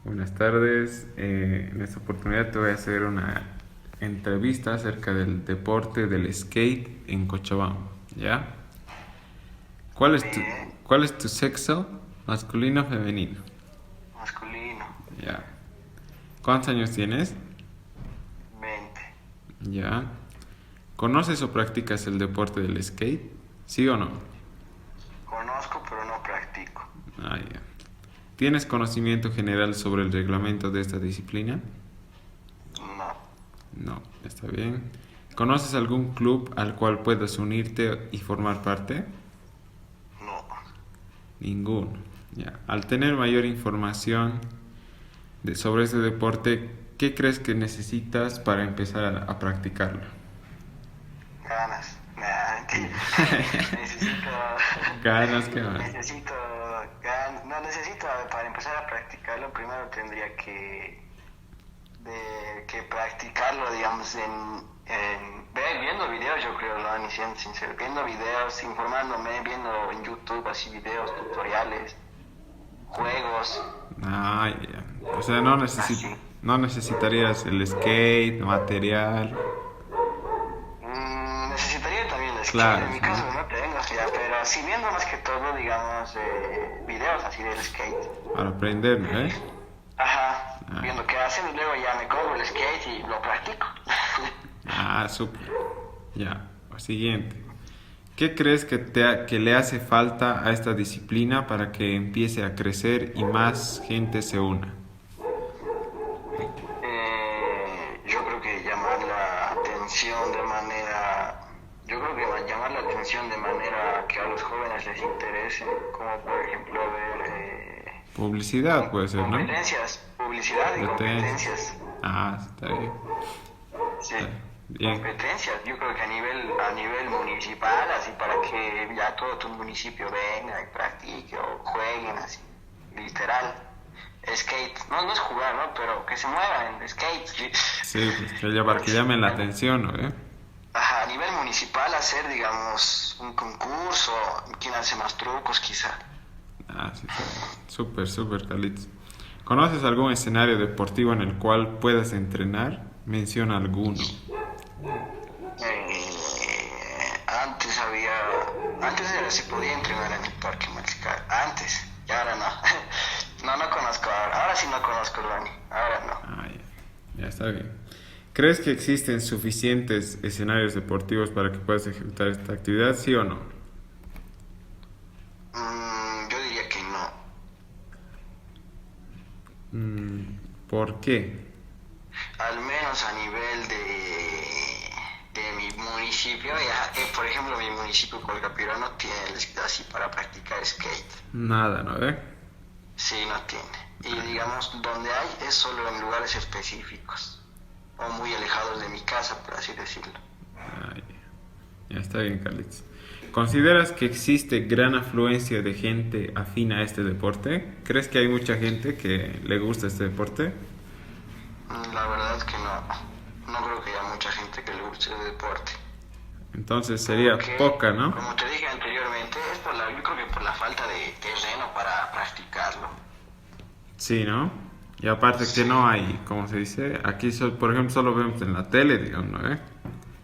Buenas tardes. En esta oportunidad te voy a hacer una entrevista acerca del deporte del skate en Cochabamba, ¿ya? ¿Cuál es tu, Bien, cuál es tu sexo, masculino o femenino? masculino, Ya. ¿Cuántos años tienes? 20. Ya. ¿Conoces o practicas el deporte del skate? ¿Sí o no? Conozco pero no practico. Ah, ya. ¿Tienes conocimiento general sobre el reglamento de esta disciplina? No, No, está bien. ¿Conoces algún club al cual puedas unirte y formar parte? no. Ninguno. Ya. Al tener mayor información sobre este deporte, ¿qué crees que necesitas para empezar a practicarlo? Ganas. Nah, mentira. Necesito. Ganas, ¿qué más? Necesito. No necesito. Para empezar a practicarlo, primero tendría que practicarlo, digamos, viendo videos, yo creo, lo van siendo sincero. Viendo videos, informándome, viendo en YouTube así videos, tutoriales, juegos, Ah, ya. O sea, así. no necesitarías el skate, material. Necesitaría también la skate, Claro, en mi caso ¿no? no tengo ya, pero sí viendo más que todo, digamos, videos así del skate. Para aprender, ¿no? Ajá, Ah, viendo qué hacen y luego ya me compro el skate y lo practico. súper. Ya. Siguiente. ¿Qué crees que le hace falta a esta disciplina para que empiece a crecer y más gente se una? Yo creo que llamar la atención de manera, yo creo que llamar la atención de manera que a los jóvenes les interese, como por ejemplo ver Publicidad puede ser, ¿no? competencias, publicidad y Competencias. competencias. Ah, está bien. Sí, Está bien. competencias, yo creo que a nivel municipal, así para que ya todo tu municipio venga y practique o jueguen así, literal. Skate, no, no es jugar, ¿no? Pero que se muevan en skate. Sí, pues para que llamen la atención, ¿no? Ajá, a nivel municipal hacer, digamos, un concurso, quién hace más trucos quizá. Ah, sí, está bien. Súper, súper, Carlitos. ¿Conoces algún escenario deportivo en el cual puedas entrenar? Menciona alguno. Se podía entrenar en el parque Mariscal, antes, y ahora no. No, no conozco ahora. Ahora sí no conozco el Bani. Ahora no. Ah, ya está bien. ¿Crees que existen suficientes escenarios deportivos para que puedas ejecutar esta actividad, sí o no? Yo diría que no. ¿Por qué? Al menos a nivel de mi municipio. Ya, por ejemplo, mi municipio Colgapiro no tiene así para practicar skate. Nada, ¿no? Sí, no tiene. Y digamos, donde hay es solo en lugares específicos. O muy alejados de mi casa, por así decirlo. Ah, ya está bien, Carlitos. ¿Consideras que existe gran afluencia de gente afín a este deporte? ¿Crees que hay mucha gente que le gusta este deporte? La verdad es que no. No creo que haya mucha gente que le guste el deporte. Entonces sería Porque, poca, ¿no? como te dije anteriormente, yo creo que por la falta de terreno para practicarlo. Sí, ¿no? Y aparte que Sí, no hay, ¿cómo se dice? Aquí, por ejemplo, solo vemos en la tele, digamos, ¿no?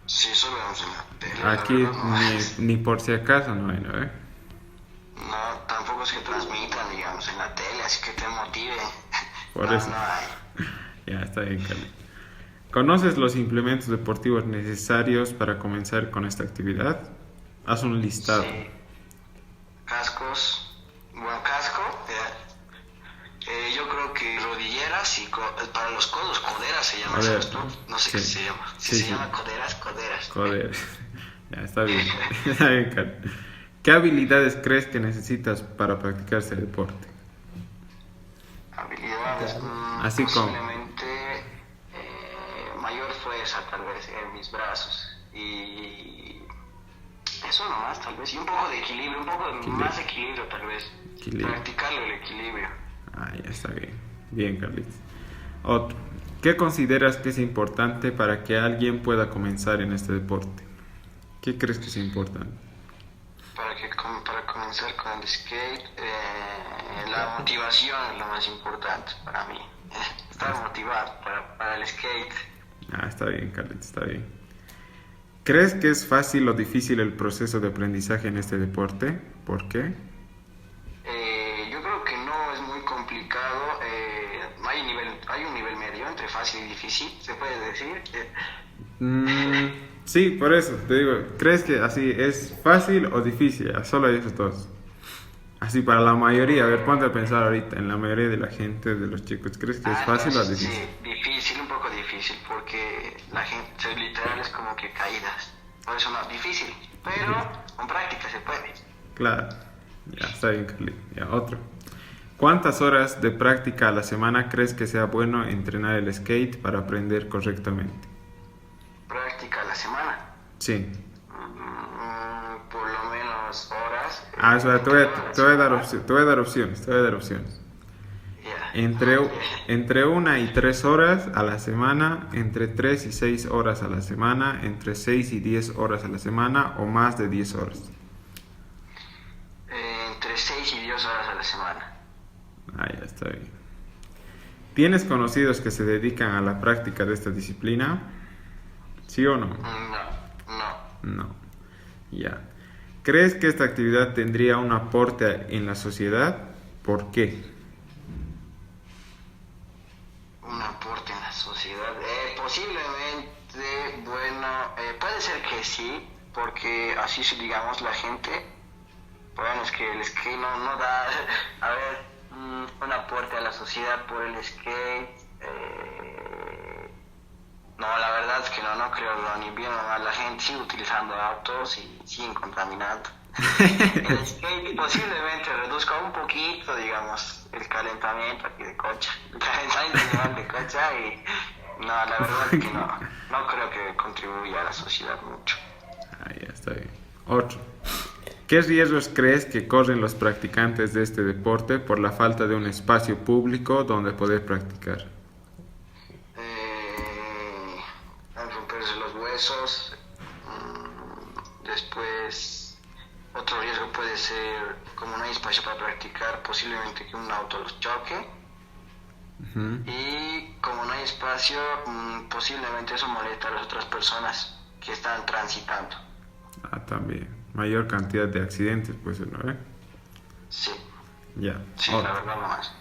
sí, solo vemos en la tele, la Aquí verdad no es. ni por si acaso no hay, ¿no? No, tampoco es que transmitan, digamos, en la tele, así que te motive. Por No, eso. no hay. Ya está bien, Carlitos. ¿Conoces los implementos deportivos necesarios para comenzar con esta actividad? Haz un listado. Sí, cascos, buen casco. Yo creo que rodilleras y para los codos, coderas se llama, Joder, ¿sabes tú? No sé qué sí, se llama. Si sí, se sí. llama coderas, coderas. Joder. Ya está bien. Está bien, Carlitos. ¿Qué habilidades crees que necesitas para practicar este deporte? Habilidades, Así como, posiblemente mayor fuerza tal vez en mis brazos y eso nomás tal vez, y un poco de equilibrio, un poco más equilibrio. equilibrio tal vez, Equilibrio. practicarlo el equilibrio. Ah, ya está bien. Bien, Carlitos. Otro. ¿Qué consideras que es importante para que alguien pueda comenzar en este deporte? ¿Qué crees que es importante? Para comenzar con el skate, la motivación es lo más importante para mí. estar motivado para el skate. Ah, está bien, Carlitos, está bien. ¿Crees que es fácil o difícil el proceso de aprendizaje en este deporte? ¿Por qué? Yo creo que no es muy complicado. Hay un nivel medio entre fácil y difícil, se puede decir. Sí, por eso te digo, ¿crees que así es fácil o difícil? Solo hay esos dos. Así para la mayoría, a ver, ponte a pensar ahorita, en la mayoría de la gente, de los chicos, ¿crees que es fácil o Sí, difícil? difícil, un poco difícil, porque la gente literal es como que caídas. Por eso no es difícil, pero con práctica se puede. Claro, ya está bien, Carly. Ya, otro. ¿Cuántas horas de práctica a la semana crees que sea bueno entrenar el skate para aprender correctamente? Práctica a la semana. Sí. Por lo menos horas. Ah, espera, te voy a dar opciones, Ya. Entre 1 y 3 horas a la semana, entre 3 y 6 horas a la semana, entre 6 y 10 horas a la semana o más de 10 horas. Entre 6 y 10 horas a la semana. Ah, ya está bien. ¿Tienes conocidos que se dedican a la práctica de esta disciplina? ¿Sí o no? No. No. Ya. ¿Crees que esta actividad tendría un aporte en la sociedad? ¿Por qué? Un aporte en la sociedad. Posiblemente, bueno, puede ser que sí, porque así, digamos, la gente, bueno, es que el skate no da, a ver, un aporte a la sociedad por el skate. No, la verdad es que no creo, ni bien o mal, la gente sigue utilizando autos y siguen contaminando. El skate posiblemente reduzca un poquito, digamos, el calentamiento aquí de Cocha, el calentamiento general de Cocha y no, la verdad es que no creo que contribuya a la sociedad mucho. Ah, ya está bien. Otro. ¿Qué riesgos crees que corren los practicantes de este deporte por la falta de un espacio público donde poder practicar? Al romperse los huesos, después otro riesgo puede ser, como no hay espacio para practicar, posiblemente que un auto los choque. Uh-huh. Y como no hay espacio, posiblemente eso molesta a las otras personas que están transitando. Ah, también. Mayor cantidad de accidentes, pues, ¿no? Sí, Ya. sí, Otro. la verdad no más.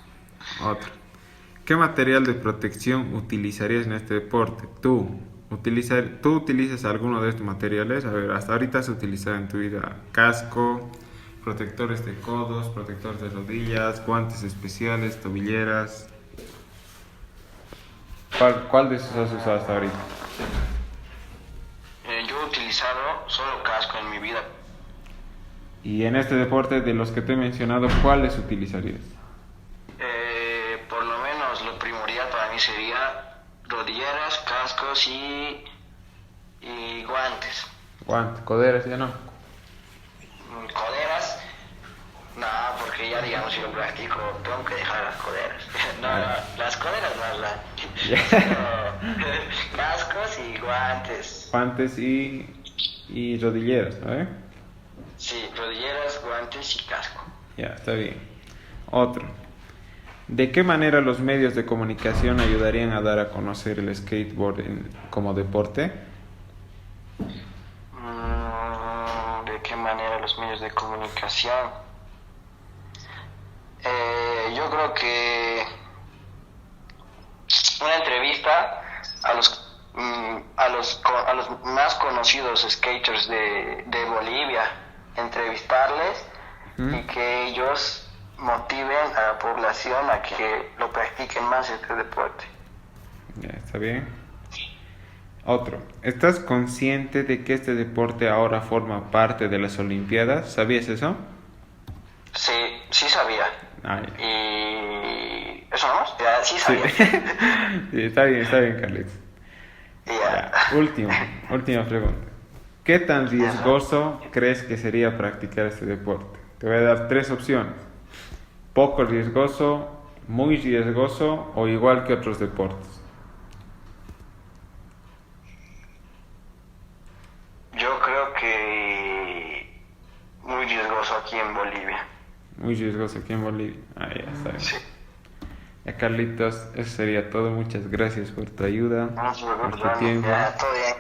Otro. ¿Qué material de protección utilizarías en este deporte? ¿Tú utilizas alguno de estos materiales? A ver, hasta ahorita has utilizado en tu vida casco, protectores de codos, protectores de rodillas, guantes especiales, tobilleras. ¿Cuál de esos has usado hasta ahorita? Yo he utilizado solo casco en mi vida. Y en este deporte, de los que te he mencionado, ¿cuáles utilizarías? Por lo menos lo primordial para mí sería rodilleras, cascos y guantes. Guantes, coderas, ya no. Coderas, no, porque ya digamos si lo practico tengo que dejar las coderas. Las coderas no, cascos y guantes. Guantes y rodilleras, ¿no? Sí, rodilleras, guantes y casco. Ya, está bien. Otro. ¿De qué manera los medios de comunicación ayudarían a dar a conocer el skateboard como deporte? ¿De qué manera los medios de comunicación? Yo creo que una entrevista a los más conocidos skaters de Bolivia, entrevistarles y que ellos motiven a la población a que lo practiquen más este deporte. Ya, está bien. Otro. ¿Estás consciente de que este deporte ahora forma parte de las Olimpiadas? ¿Sabías eso? Sí sabía. Ah, ya. Y eso no, ya sí sabía. Sí, está bien, Carlitos. Ya. Última pregunta. ¿Qué tan riesgoso crees que sería practicar este deporte? Te voy a dar 3 opciones. Poco riesgoso, muy riesgoso o igual que otros deportes. Yo creo que muy riesgoso aquí en Bolivia. Muy riesgoso aquí en Bolivia. Ah, ya está bien. Sí. Ya, Carlitos, eso sería todo. Muchas gracias por tu ayuda, No se por preocupe, tu Dani, tiempo. ya, todo bien.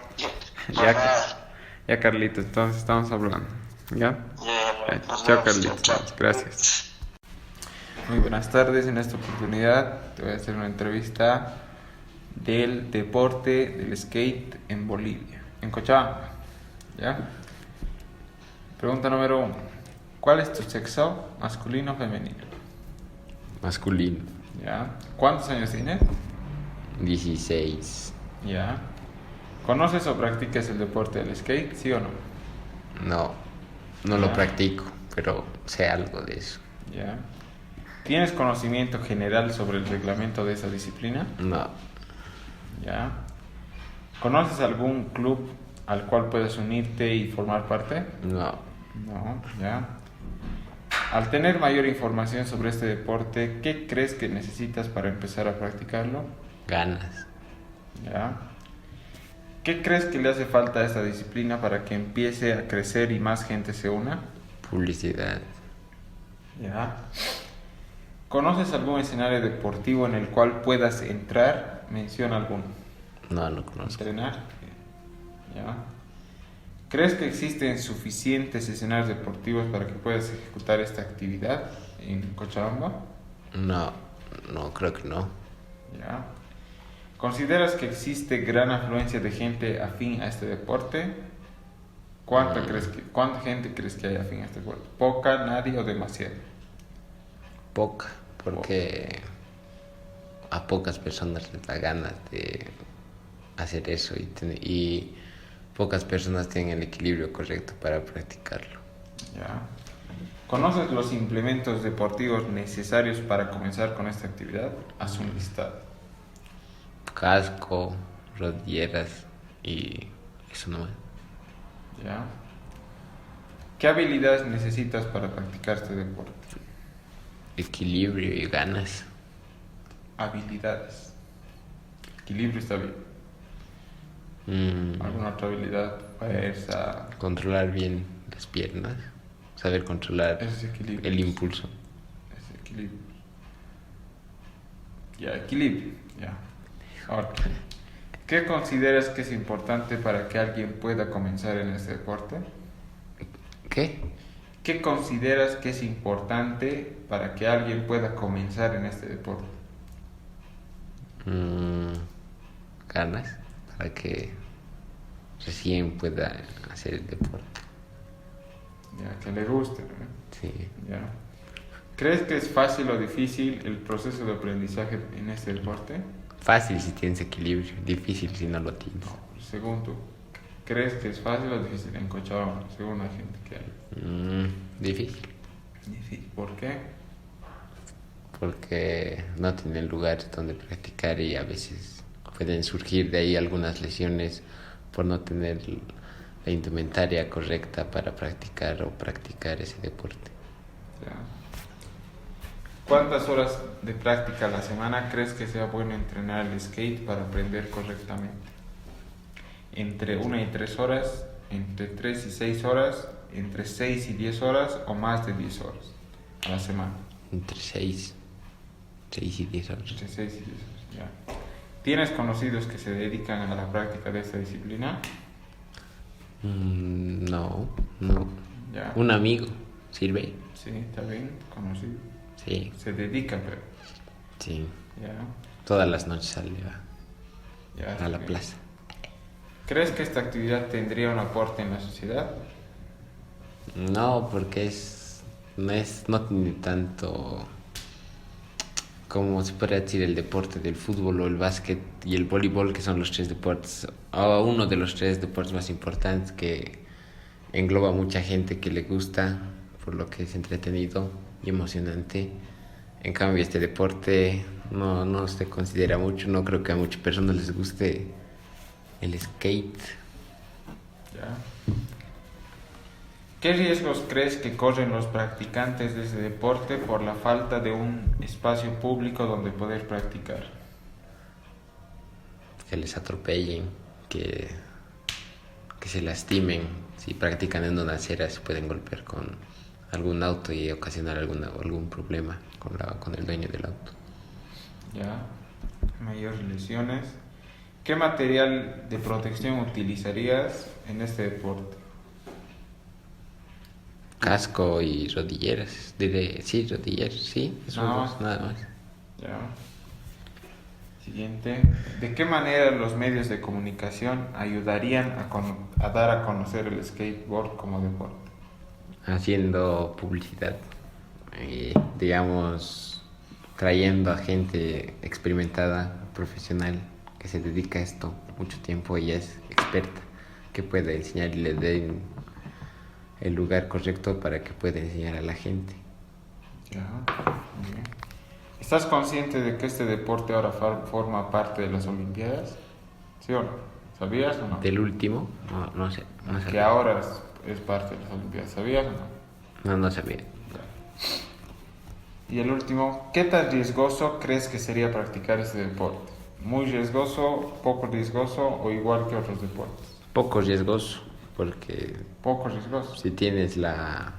Pues Ya, nada, ya, Carlitos, entonces estamos hablando. ¿Ya? ya, Ya, nos chao, vemos, chao, Carlitos. chao. Gracias. Muy buenas tardes. En esta oportunidad te voy a hacer una entrevista del deporte del skate en Bolivia, en Cochabamba. ¿Ya? Pregunta número uno. ¿Cuál es tu sexo, masculino o femenino? Masculino. ¿Ya? ¿Cuántos años tienes? 16. ¿Ya? ¿Conoces o practicas el deporte del skate, sí o no? No lo Ya. practico, pero sé algo de eso. ¿Ya? ¿Tienes conocimiento general sobre el reglamento de esa disciplina? No, ¿Ya? ¿Conoces algún club al cual puedas unirte y formar parte? no. No, ya. Al tener mayor información sobre este deporte, ¿qué crees que necesitas para empezar a practicarlo? Ganas. ¿Ya? ¿Qué crees que le hace falta a esta disciplina para que empiece a crecer y más gente se una? Publicidad. ¿Ya? ¿Conoces algún escenario deportivo en el cual puedas entrar? Menciona alguno. No conozco. ¿Entrenar? ¿Ya? ¿Crees que existen suficientes escenarios deportivos para que puedas ejecutar esta actividad en Cochabamba? No, creo que no. ¿Ya? ¿Consideras que existe gran afluencia de gente afín a este deporte? ¿Cuánta gente crees que hay afín a este deporte? ¿Poca, nadie o demasiado? Poca, porque a pocas personas les da ganas de hacer eso y pocas personas tienen el equilibrio correcto para practicarlo. ¿Ya? ¿Conoces los implementos deportivos necesarios para comenzar con esta actividad? Haz un listado. Casco, rodilleras y eso nomás. ¿Ya? ¿Qué habilidades necesitas para practicar este deporte? Equilibrio y ganas. Habilidades. Equilibrio está bien. ¿Alguna otra habilidad? Fuerza. Controlar bien las piernas. Saber controlar Eso es equilibrio. el impulso. Es equilibrio. Ya, equilibrio. Ya. Ahora, ¿qué consideras que es importante para que alguien pueda comenzar en este deporte? ¿Qué? ¿Qué consideras que es importante para que alguien pueda comenzar en este deporte? Ganas para que recién pueda hacer el deporte. Ya, que le guste, ¿no? Sí. Ya. ¿Crees que es fácil o difícil el proceso de aprendizaje en este deporte? Fácil si tienes equilibrio, difícil si no lo tienes. Según tú, ¿crees que es fácil o difícil en Cochabamba, según la gente que hay? Difícil, Difícil. ¿Por qué? porque no tienen lugares donde practicar y a veces pueden surgir de ahí algunas lesiones por no tener la indumentaria correcta para practicar ese deporte. Ya. ¿Cuántas horas de práctica a la semana crees que sea bueno entrenar el skate para aprender correctamente? ¿Entre 1 y 3 horas? ¿Entre 3 y 6 horas? ¿Entre 6 y 10 horas? ¿O más de 10 horas a la semana? Entre 6 y 10 horas. Entre 6 y 10 horas, ya. ¿Tienes conocidos que se dedican a la práctica de esta disciplina? No. Ya. Un amigo sirve. Sí, está bien, conocido. Sí, Se dedican, pero sí. ya, Todas las noches sale ya a está la bien. plaza. ¿Crees que esta actividad tendría un aporte en la sociedad? No, porque no tiene tanto, como se podría decir, el deporte del fútbol o el básquet y el voleibol, que son los tres deportes, o uno de los tres deportes más importantes que engloba a mucha gente que le gusta, por lo que es entretenido y emocionante. En cambio, este deporte no se considera mucho, no creo que a muchas personas les guste el skate. Ya. ¿Qué riesgos crees que corren los practicantes de ese deporte por la falta de un espacio público donde poder practicar? Que les atropellen, que se lastimen. Si practican en una acera se pueden golpear con algún auto y ocasionar algún problema con el dueño del auto. Ya. Mayores lesiones. ¿Qué material de protección utilizarías en este deporte? Casco y rodilleras. Diré, sí, rodilleras, sí. Esos No. dos, nada más. Ya. Siguiente. ¿De qué manera los medios de comunicación ayudarían a dar a conocer el skateboard como deporte? Haciendo publicidad. Digamos, trayendo a gente experimentada, profesional, que se dedica a esto mucho tiempo y es experta, que puede enseñar y le den el lugar correcto para que pueda enseñar a la gente. Ya. Muy bien. ¿Estás consciente de que este deporte ahora forma parte de las Olimpiadas? ¿Sí o no? ¿Sabías o no? Del último, no sé, no Que sabía. ahora es parte de las Olimpiadas. ¿Sabías o no? No sabía. Y el último, ¿qué tan riesgoso crees que sería practicar este deporte? ¿Muy riesgoso, poco riesgoso o igual que otros deportes? Poco riesgoso, porque Poco riesgoso. si tienes la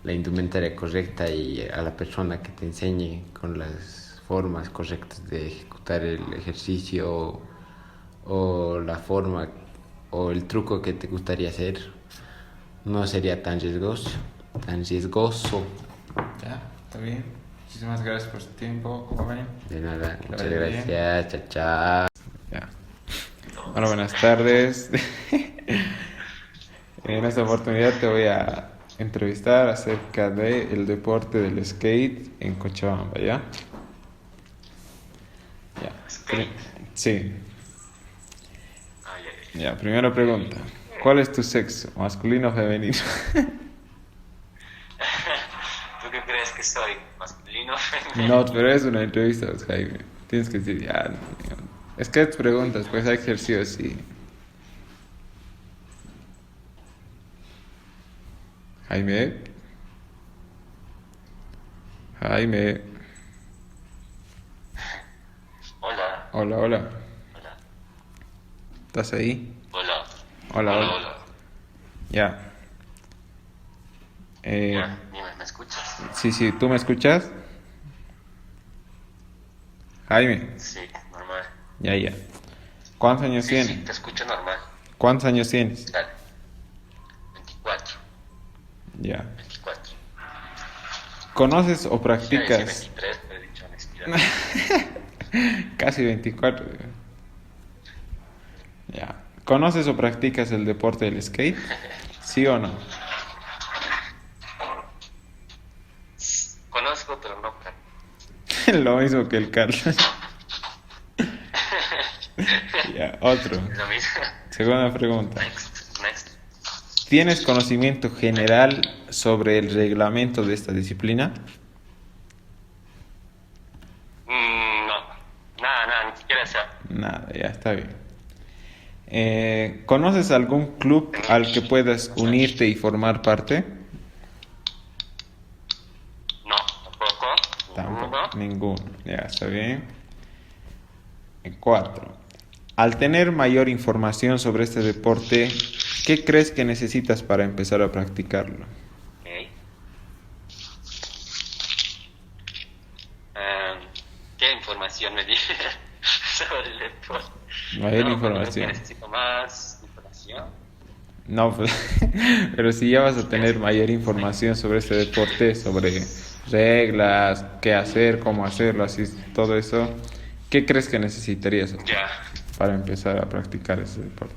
indumentaria correcta y a la persona que te enseñe con las formas correctas de ejecutar el ejercicio o la forma o el truco que te gustaría hacer, no sería tan riesgoso. Ya, está bien. Muchísimas gracias por su tiempo, joven. De nada, Que muchas vaya bien. gracias, chao. Ya. Bueno, buenas tardes. En esta oportunidad te voy a entrevistar acerca del deporte del skate en Cochabamba, ¿ya? Ya. Sí. Ya, primera pregunta. ¿Cuál es tu sexo? ¿Masculino o femenino? ¿Tú qué crees que soy? ¿Masculino? No, pero es una entrevista, Jaime. Tienes que decir, ya. No. Es que tus preguntas, pues hay ejercicio así. Jaime. Jaime. Hola. Hola, hola. Hola. ¿Estás ahí? Hola. Hola, hola. Ya. Ya, dime, ¿me escuchas? Sí, ¿tú me escuchas? Jaime. Sí, normal. Ya. ¿Cuántos años Sí, tienes? te escucho normal. ¿Cuántos años tienes? Dale. 24. Ya. 24. ¿Conoces o Ya decía practicas? 23, pero he dicho honestidad. Casi 24. Ya. ¿Conoces o practicas el deporte del skate? ¿Sí o no? Conozco, pero no practico. Lo mismo que el Carlos. Ya, otro. Es lo mismo. Segunda pregunta. Next. ¿Tienes conocimiento general sobre el reglamento de esta disciplina? No. Nada, ni siquiera sé. Nada, ya está bien. ¿Conoces algún club al que puedas unirte y formar parte? No, tampoco. Tampoco. Ninguno. Ya está bien. 4. Al tener mayor información sobre este deporte, ¿qué crees que necesitas para empezar a practicarlo? Ok. ¿Qué información me dice sobre el deporte? Mayor No, información. creo que necesito más información. No, pues, pero si ya vas a tener mayor información sobre este deporte, sobre reglas, qué hacer, cómo hacerlo, así todo eso, ¿qué crees que necesitarías Ya. para empezar a practicar ese deporte?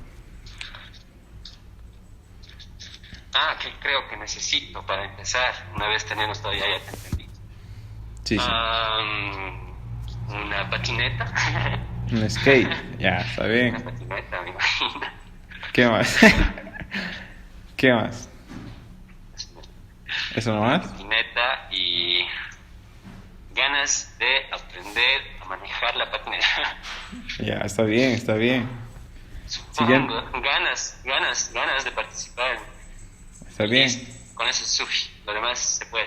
¿Qué creo que necesito para empezar? Una vez tenemos todavía, ya te entendí. Sí. Una patineta. Un skate, ya, está Una bien. patineta, me imagino. ¿Qué más? ¿Qué más? ¿Eso nomás? Patineta y ganas de aprender a manejar la patineta. Ya, está bien, está bien. Supongo, ganas de participar. Está bien. Con eso es suficiente, lo demás se puede.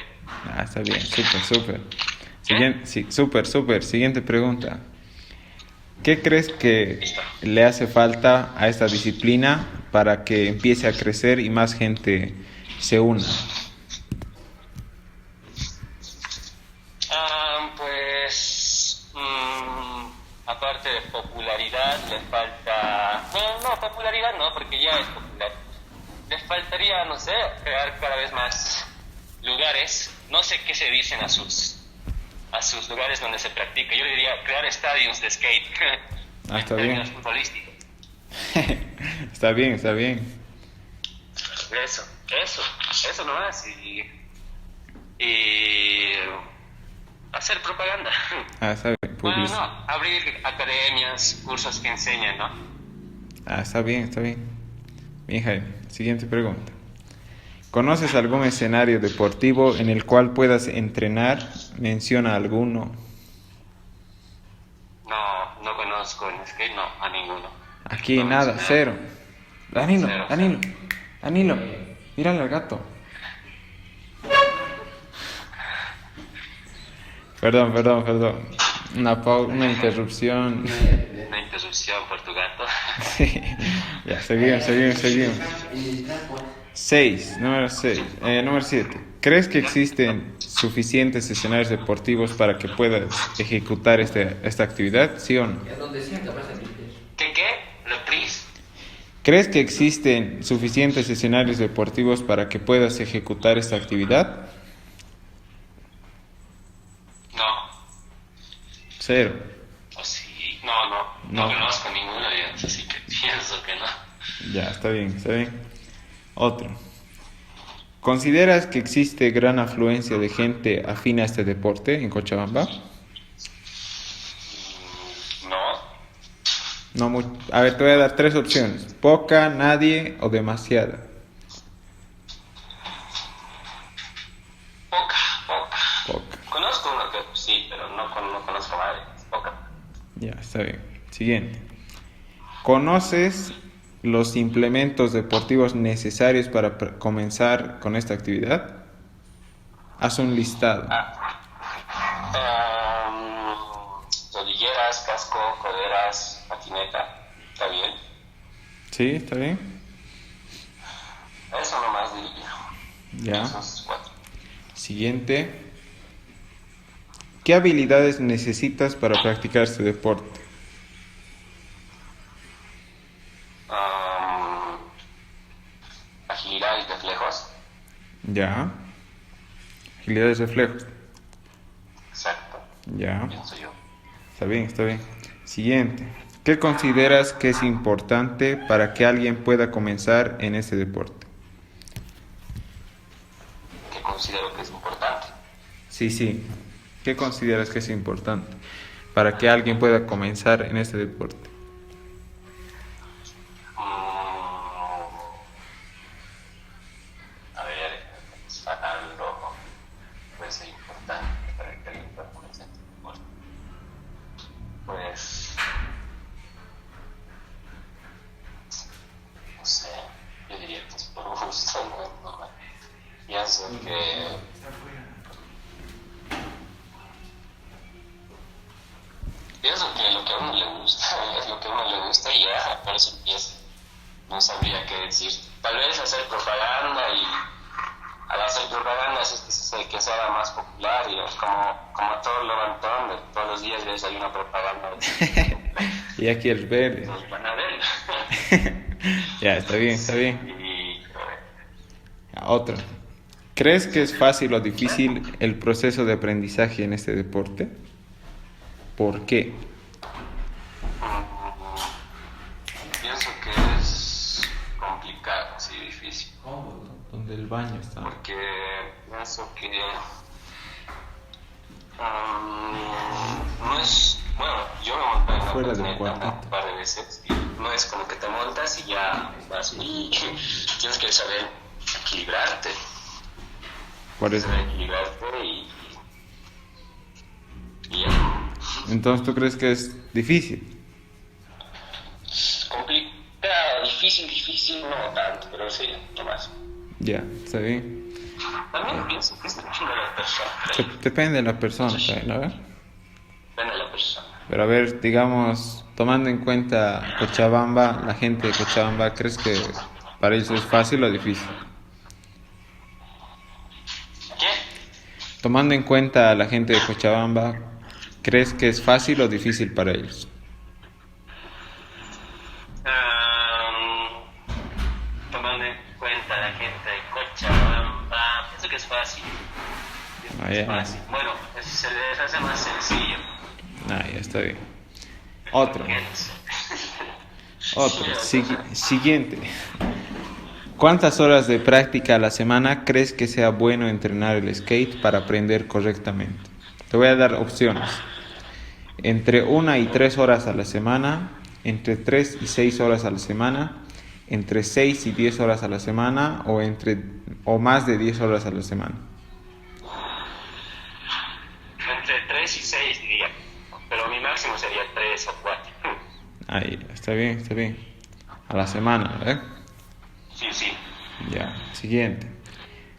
Está bien, súper. Súper. Siguiente pregunta. ¿Qué crees que Listo. le hace falta a esta disciplina para que empiece a crecer y más gente se una? Pues aparte de popularidad, le falta... No, popularidad no, porque ya es popular. Le faltaría, no sé, crear cada vez más lugares, no sé qué se dicen a sus lugares donde se practica. Yo diría crear estadios de skate. Está en bien. términos futbolísticos. Está bien, está bien. Eso nomás. Y hacer propaganda. Está bien. Bueno, no, abrir academias, cursos que enseñan, ¿no? Está bien, está bien. Bien, Jaime. Siguiente pregunta. ¿Conoces algún escenario deportivo en el cual puedas entrenar? Menciona alguno. No conozco en skate, no, a ninguno. Aquí No, nada, no. cero. Danilo, Cero. Danilo, mírale al gato. Perdón. Una interrupción. Una interrupción por tu gato. Sí. Ya, seguimos. 6, número 6. Número 7. ¿Crees que existen suficientes escenarios deportivos para que puedas ejecutar esta actividad? ¿Sí o no? ¿Qué? ¿Reprise? ¿Crees que existen suficientes escenarios deportivos para que puedas ejecutar esta actividad? No. 0. ¿O sí? No conozco ninguno de ellos, así que pienso que no. Ya, está bien. Otro. ¿Consideras que existe gran afluencia de gente afín a este deporte en Cochabamba? No. No mucho. A ver, te voy a dar 3 opciones. Poca, nadie o demasiada. Poca. Conozco uno que sí, pero no conozco nadie. Poca. Ya, está bien. Siguiente. ¿Conoces los implementos deportivos necesarios para comenzar con esta actividad? Haz un listado. Rodilleras, casco, coderas, patineta. ¿Está bien? ¿Sí? ¿Está bien? Eso nomás diría. Ya. Esos 4. Siguiente. ¿Qué habilidades necesitas para practicar este deporte? Agilidad y reflejos. Ya. Agilidades, reflejos. Exacto. Ya. Pienso yo. Está bien. Siguiente. ¿Qué consideras que es importante para que alguien pueda comenzar en este deporte? Que considero que es importante. Sí. ¿Qué consideras que es importante para que alguien pueda comenzar en este deporte? A ver, algo puede ser importante para que alguien pueda comenzar este deporte. Pues, no sé, yo diría que es por gusto, no. Pienso que lo que a uno le gusta, es lo que a uno le gusta y ya, por eso empieza. No sabría qué decir. Tal vez hacer propaganda y al hacer propaganda es que se haga más popular y es como todo lo levantón, de todos los días ves hay una propaganda. Y aquí el verde. Nos van a ver. Ya, está bien. Y, Otro. ¿Crees que es fácil o difícil el proceso de aprendizaje en este deporte? ¿Por qué? pienso que es complicado, sí, difícil. Donde el baño está. Porque pienso que no es, bueno, yo me monté en la Fuera del patineta cuartito. un par de veces y no es como que te montas y ya vas y tienes que saber equilibrarte, Por eso. y ya. Entonces, ¿tú crees que es difícil? Complicado, difícil no tanto, pero sí, no más. Ya, está bien. También pienso que es depende de la persona. Depende de la persona, ¿no? A ver. Depende de la persona. Pero a ver, digamos, tomando en cuenta Cochabamba, la gente de Cochabamba, ¿crees que para ellos es fácil o difícil? ¿Qué? Tomando en cuenta a la gente de Cochabamba, ¿crees que es fácil o difícil para ellos? es fácil. Ah, Es ya. fácil. Bueno, se les hace más sencillo. Ah, ya está bien. Otro. Siguiente. ¿Cuántas horas de práctica a la semana crees que sea bueno entrenar el skate para aprender correctamente? Te voy a dar opciones. Entre 1 y 3 horas a la semana, entre 3 y 6 horas a la semana, entre 6 y 10 horas a la semana o más de 10 horas a la semana. Entre 3 y 6 diría. Pero mi máximo sería 3 o 4. Ahí, está bien, está bien. A la semana, ¿verdad? Sí, sí. Ya, siguiente.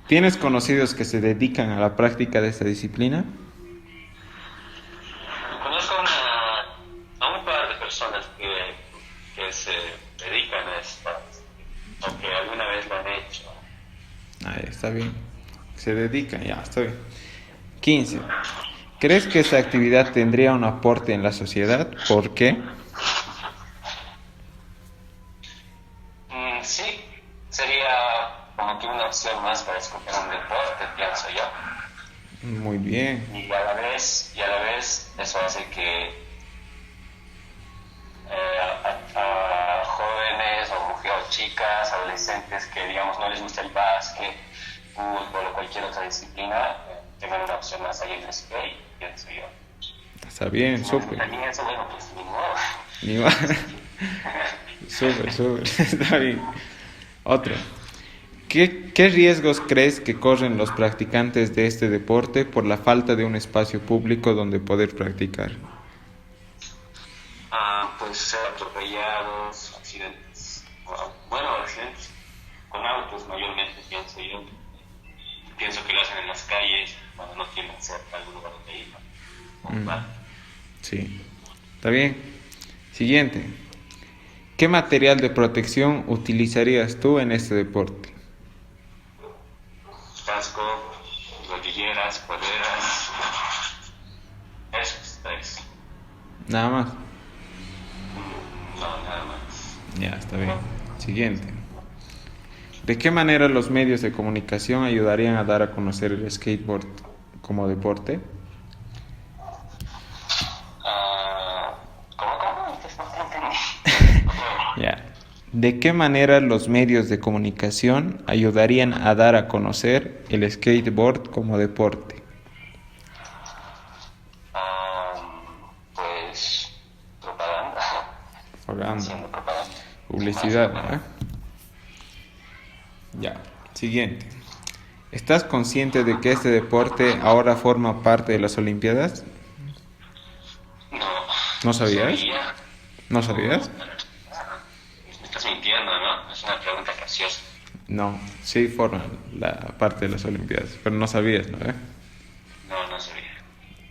¿Tienes conocidos que se dedican a la práctica de esta disciplina? Conozco a un par de personas que se dedican a esto, o que alguna vez lo han hecho. Ahí, está bien. Se dedican, ya, está bien. 15. ¿Crees que esta actividad tendría un aporte en la sociedad? ¿Por qué? Sí, sería como que una opción más para escoger un deporte, pienso yo. Muy bien. Y a la vez eso hace que a jóvenes o mujeres, o chicas, adolescentes que digamos no les gusta el básquet, fútbol o cualquier otra disciplina, tengan una opción más ahí en el skate, pienso yo. Está bien, Si no les súper. gusta ni eso, bueno, pues ni modo. Ni va. Súper, súper. Está bien. Otro. ¿Qué riesgos crees que corren los practicantes de este deporte por la falta de un espacio público donde poder practicar? Pues ser atropellados, accidentes, bueno, accidentes con autos mayormente, pienso yo. Pienso que lo hacen en las calles cuando no tienen cerca algún lugar donde ir, ¿no? Un parque. Sí. Está bien. Siguiente. ¿Qué material de protección utilizarías tú en este deporte? Casco, rodilleras, coderas, esos tres. Nada más. No, nada más. Ya, está bien. Siguiente. ¿De qué manera los medios de comunicación ayudarían a dar a conocer el skateboard como deporte? ¿Cómo? Entonces no entendí. Ya. ¿De qué manera los medios de comunicación ayudarían a dar a conocer el skateboard como deporte? Pues propaganda. Propaganda. Haciendo propaganda. Publicidad, ¿verdad? Ya. Siguiente. ¿Estás consciente de que este deporte ahora forma parte de las Olimpiadas? No. ¿No sabías? Sabía. ¿No sabías? Me estás mintiendo, ¿no? Es una pregunta graciosa. No, sí forma la parte de las Olimpiadas, pero no sabías, ¿no? No sabía.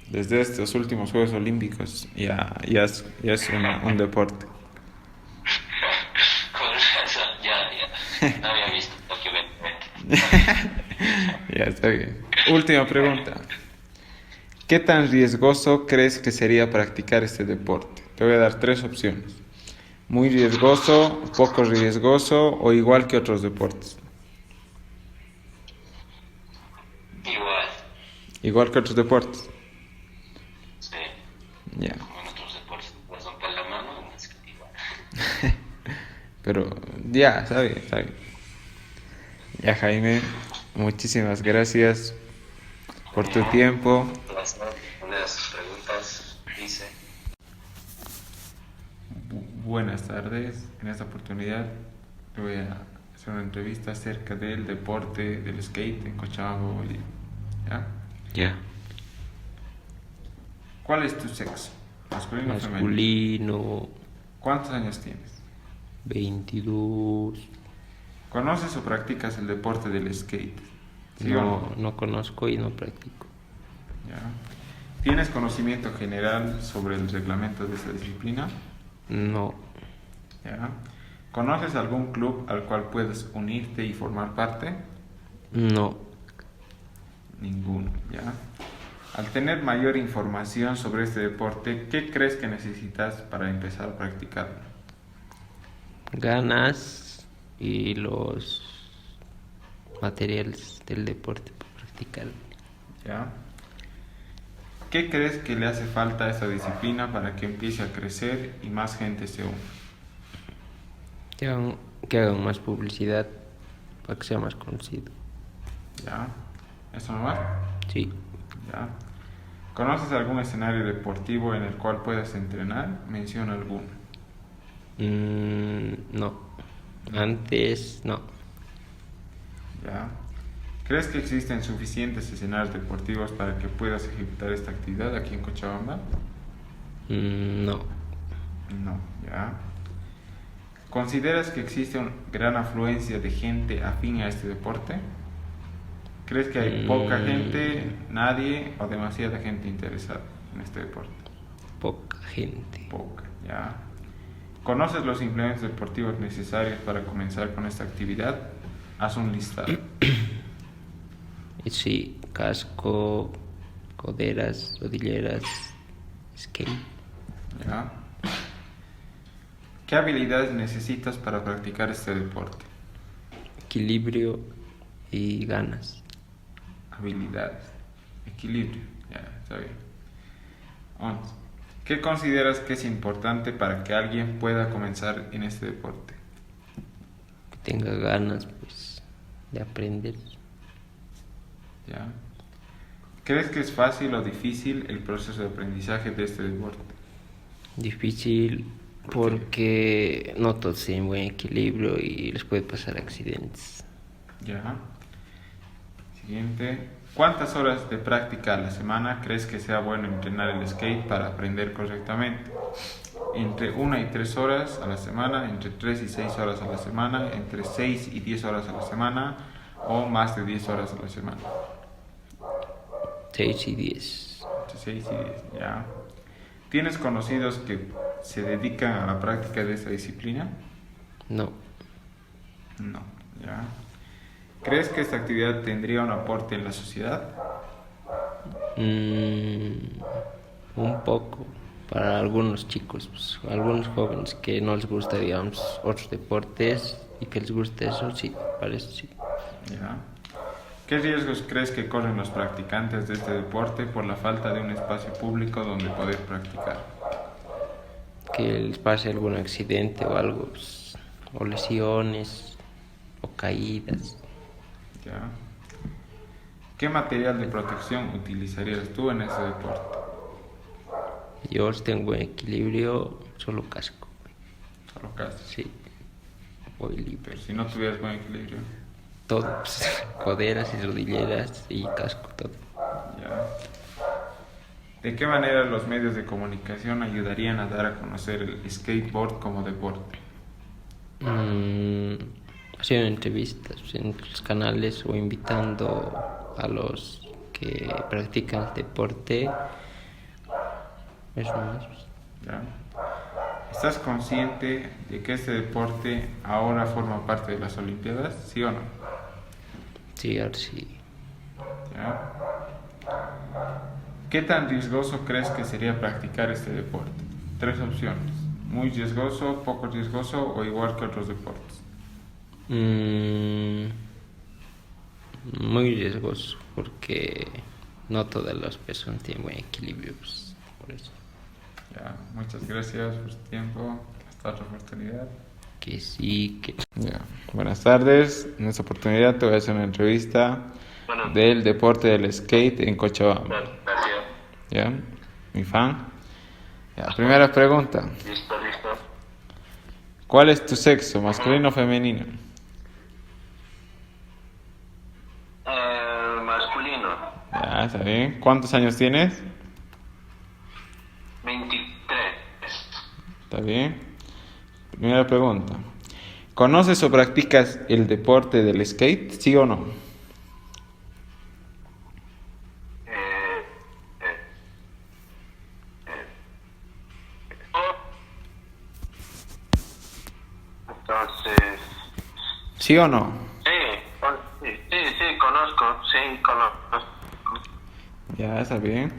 Desde estos últimos Juegos Olímpicos ya es un deporte. Con razón, ya. No había visto documentalmente. Ya está bien. Última pregunta. ¿Qué tan riesgoso crees que sería practicar este deporte? Te voy a dar 3 opciones. Muy riesgoso, poco riesgoso o igual que otros deportes. Igual, Igual que otros deportes. sí. Ya. Como en otros deportes, pues romper la mano, es que igual. Pero ya, está bien, está bien. Ya, Jaime, muchísimas gracias por tu tiempo. Un placer responder a sus preguntas, dice. Buenas tardes. En esta oportunidad te voy a hacer una entrevista acerca del deporte del skate en Cochabamba, Bolivia. ¿Ya? Ya. ¿Cuál es tu sexo? ¿Masculino o femenino? Masculino, ¿Cuántos años tienes? 22. ¿Conoces o practicas el deporte del skate? ¿Sí o No, no conozco y no practico. ¿Ya? ¿Tienes conocimiento general sobre el reglamento de esta disciplina? No, ¿Ya? ¿Conoces algún club al cual puedes unirte y formar parte? no. Ninguno, ¿ya? Al tener mayor información sobre este deporte, ¿qué crees que necesitas para empezar a practicarlo? Ganas y los materiales del deporte para practicar. ¿Ya? ¿Qué crees que le hace falta a esta disciplina para que empiece a crecer y más gente se una? Que hagan más publicidad para que sea más conocido. ¿Ya? ¿Eso nomás? Sí. ¿Ya? ¿Conoces algún escenario deportivo en el cual puedas entrenar? Menciona alguno. No. Antes no. ¿Ya? ¿Crees que existen suficientes escenarios deportivos para que puedas ejecutar esta actividad aquí en Cochabamba? No. No, ¿ya? ¿Consideras que existe una gran afluencia de gente afín a este deporte? ¿Crees que hay poca gente, nadie o demasiada gente interesada en este deporte? Poca gente. Poca, ¿ya? ¿Conoces los implementos deportivos necesarios para comenzar con esta actividad? Haz un listado. Sí, casco, coderas, rodilleras, skate. ¿Ya? ¿Qué habilidades necesitas para practicar este deporte? Equilibrio y ganas. Habilidades. Equilibrio. Ya, está bien. 11. ¿Qué consideras que es importante para que alguien pueda comenzar en este deporte? Que tenga ganas, pues, de aprender. ¿Ya? ¿Crees que es fácil o difícil el proceso de aprendizaje de este deporte? Difícil porque no todos tienen buen equilibrio y les puede pasar accidentes. Ya. Siguiente. ¿Cuántas horas de práctica a la semana crees que sea bueno entrenar el skate para aprender correctamente? Entre 1 y 3 horas a la semana, entre 3 y 6 horas a la semana, entre 6 y 10 horas a la semana o más de 10 horas a la semana. 6 y 10. Entre 6 y 10, ya. ¿Tienes conocidos que se dedican a la práctica de esta disciplina? No. No, ya. ¿Crees que esta actividad tendría un aporte en la sociedad? Un poco para algunos chicos, pues, algunos jóvenes que no les gusta, digamos, otros deportes y que les gusta eso, sí, parece sí. Ya. ¿Qué riesgos crees que corren los practicantes de este deporte por la falta de un espacio público donde poder practicar? Que les pase algún accidente o algo, pues, o lesiones o caídas. Ya. ¿Qué material de protección utilizarías tú en ese deporte? Yo si tengo buen equilibrio, solo casco. Solo casco. Sí, voy libre. Pero si no tuvieras buen equilibrio. Todo, pues, coderas y rodilleras y casco, todo. Ya. ¿De qué manera los medios de comunicación ayudarían a dar a conocer el skateboard como deporte? Haciendo entrevistas en los canales o invitando a los que practican el deporte. Eso más. ¿Ya? ¿Estás consciente de que este deporte ahora forma parte de las Olimpiadas? ¿Sí o no? Sí, ahora sí. ¿Ya? ¿Qué tan riesgoso crees que sería practicar este deporte? 3 opciones. Muy riesgoso, poco riesgoso o igual que otros deportes. Muy riesgoso porque no todas las personas tienen buen equilibrio, pues, por eso. Ya, muchas gracias por su tiempo. Hasta otra oportunidad. Que sí, que... Ya. Buenas tardes. En esta oportunidad te voy a hacer una entrevista Bueno, del deporte del skate en Cochabamba. gracias. ¿Ya? Mi fan. Ya, primera pregunta. Listo. ¿Cuál es tu sexo, masculino o femenino? Masculino, Ya, está bien. ¿Cuántos años tienes? 23. Está bien. Primera pregunta. ¿Conoces o practicas el deporte del skate? ¿Sí o no? Entonces, ¿Sí o no? sí, conozco. Ya, está bien.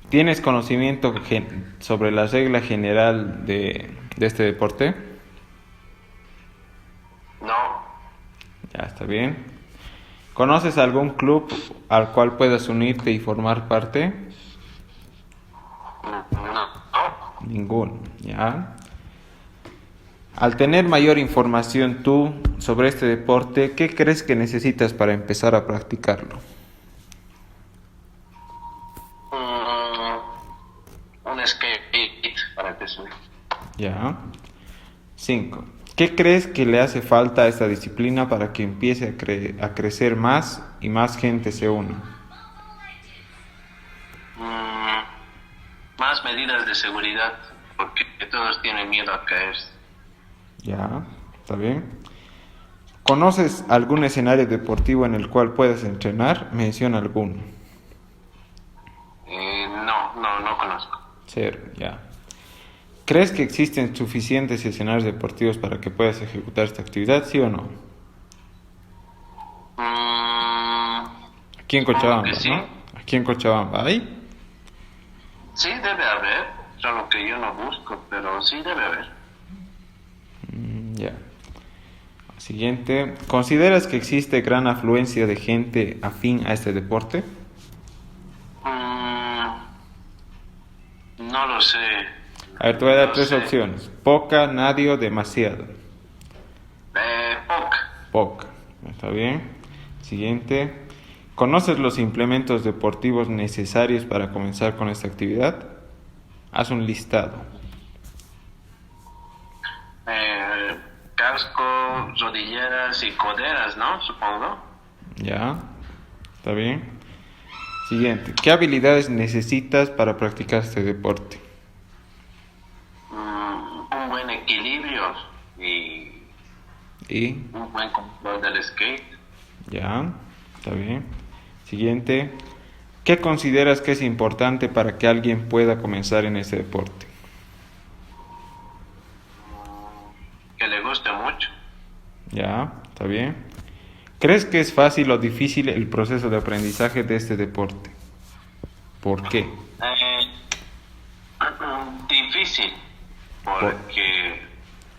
¿Tienes conocimiento sobre la regla general de este deporte? No, Ya, está bien. ¿Conoces algún club al cual puedas unirte y formar parte? No. Ninguno, ¿ya? Al tener mayor información tú sobre este deporte, ¿qué crees que necesitas para empezar a practicarlo? Un skate para empezar. ¿Ya? 5. ¿Qué crees que le hace falta a esta disciplina para que empiece a crecer más y más gente se una? Más medidas de seguridad, porque todos tienen miedo a caerse. ¿Ya? ¿Está bien? ¿Conoces algún escenario deportivo en el cual puedas entrenar? Menciona alguno. No conozco. 0, ya. ¿Crees que existen suficientes escenarios deportivos para que puedas ejecutar esta actividad, sí o no? Aquí en Cochabamba, que sí. ¿no? Aquí en Cochabamba, ¿hay? Sí, debe haber, solo que yo no busco, pero sí debe haber. Ya. Siguiente. ¿Consideras que existe gran afluencia de gente afín a este deporte? No lo sé. A ver, te voy a dar No 3 sé. opciones. Poca, nadie o demasiado. Poca. Poca. ¿Está bien? Siguiente. ¿Conoces los implementos deportivos necesarios para comenzar con esta actividad? Haz un listado. Casco, rodilleras y coderas, ¿no? Supongo. ¿Ya? ¿Está bien? Siguiente. ¿Qué habilidades necesitas para practicar este deporte? Un buen equilibrio y Y, un buen control del skate. ¿ya? ¿Está bien? Siguiente. ¿Qué consideras que es importante para que alguien pueda comenzar en este deporte? Que le guste mucho. ¿Ya? ¿Está bien? ¿Crees que es fácil o difícil el proceso de aprendizaje de este deporte? ¿Por qué? Difícil, porque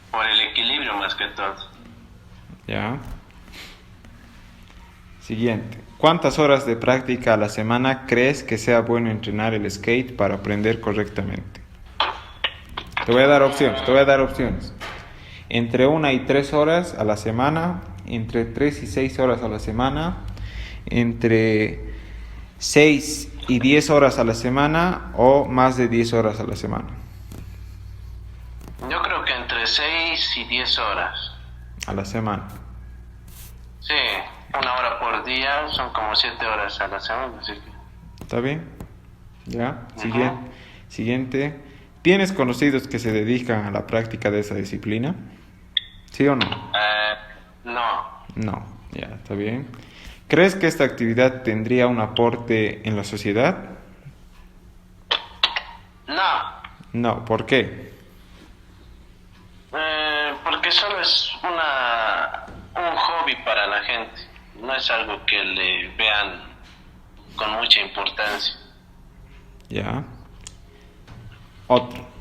por el equilibrio más que todo. ¿Ya? Siguiente. ¿Cuántas horas de práctica a la semana crees que sea bueno entrenar el skate para aprender correctamente? Te voy a dar opciones. Entre 1 y 3 horas a la semana, entre 3 y 6 horas a la semana, entre 6 y 10 horas a la semana o más de 10 horas a la semana. Yo creo que entre 6 y 10 horas. A la semana. Sí, 1 hora por día son como 7 horas a la semana, así que... ¿Está bien? ¿Ya? Ajá. Siguiente. ¿Tienes conocidos que se dedican a la práctica de esa disciplina? ¿Sí o no? No. No, ya, está bien. ¿Crees que esta actividad tendría un aporte en la sociedad? No. No, ¿por qué? Porque solo es un hobby para la gente. No es algo que le vean con mucha importancia. Ya. Otro.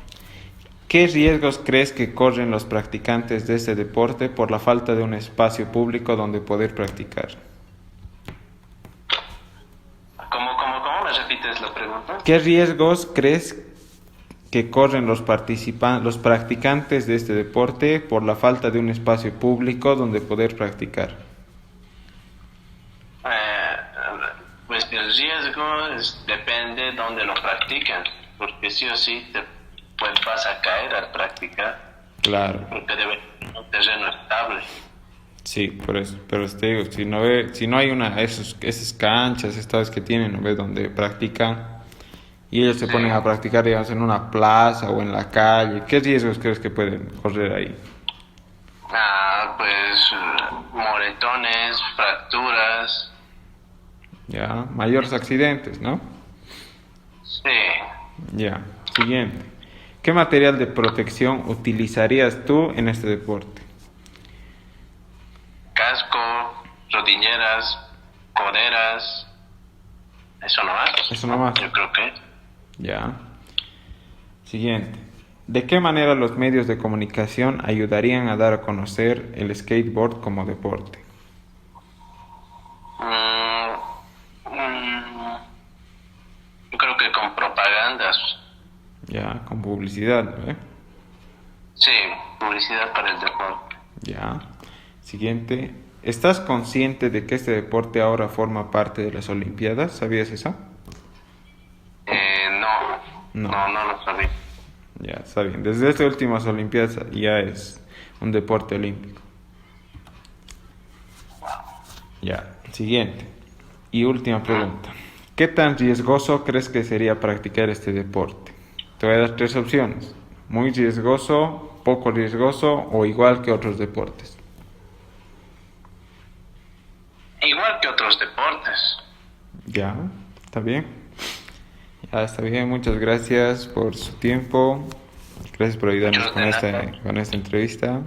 ¿Qué riesgos crees que corren los practicantes de este deporte por la falta de un espacio público donde poder practicar? ¿Cómo me repites la pregunta? ¿Qué riesgos crees que corren los practicantes de este deporte por la falta de un espacio público donde poder practicar? Pues el riesgo depende de dónde lo practican, porque sí o sí vas a caer al practicar, Claro, porque debe ser un terreno estable. sí, por eso. Pero te digo, si no hay esas canchas, estas que tienen, ¿no ves? Donde practican y ellos se Sí. ponen a practicar, digamos, en una plaza o en la calle, ¿qué riesgos crees que pueden correr ahí? Pues moretones, fracturas, Ya, mayores accidentes, ¿no? sí. Ya, siguiente. ¿Qué material de protección utilizarías tú en este deporte? Casco, rodilleras, coderas, eso nomás. Eso nomás. Yo creo que. Ya. Siguiente. ¿De qué manera los medios de comunicación ayudarían a dar a conocer el skateboard como deporte? Ya, con publicidad, ¿no? Sí, publicidad para el deporte. Ya. Siguiente. ¿Estás consciente de que este deporte ahora forma parte de las Olimpiadas? ¿Sabías eso? No, No. no lo sabía. Ya, está bien. Desde estas últimas Olimpiadas ya es un deporte olímpico. Ya. Siguiente. Y última pregunta. ¿Qué tan riesgoso crees que sería practicar este deporte? Te voy a dar tres opciones. Muy riesgoso, poco riesgoso o igual que otros deportes. Igual que otros deportes. Ya, está bien. Ya, está bien. Muchas gracias por su tiempo. Gracias por ayudarnos Muchas de nada. con esta entrevista.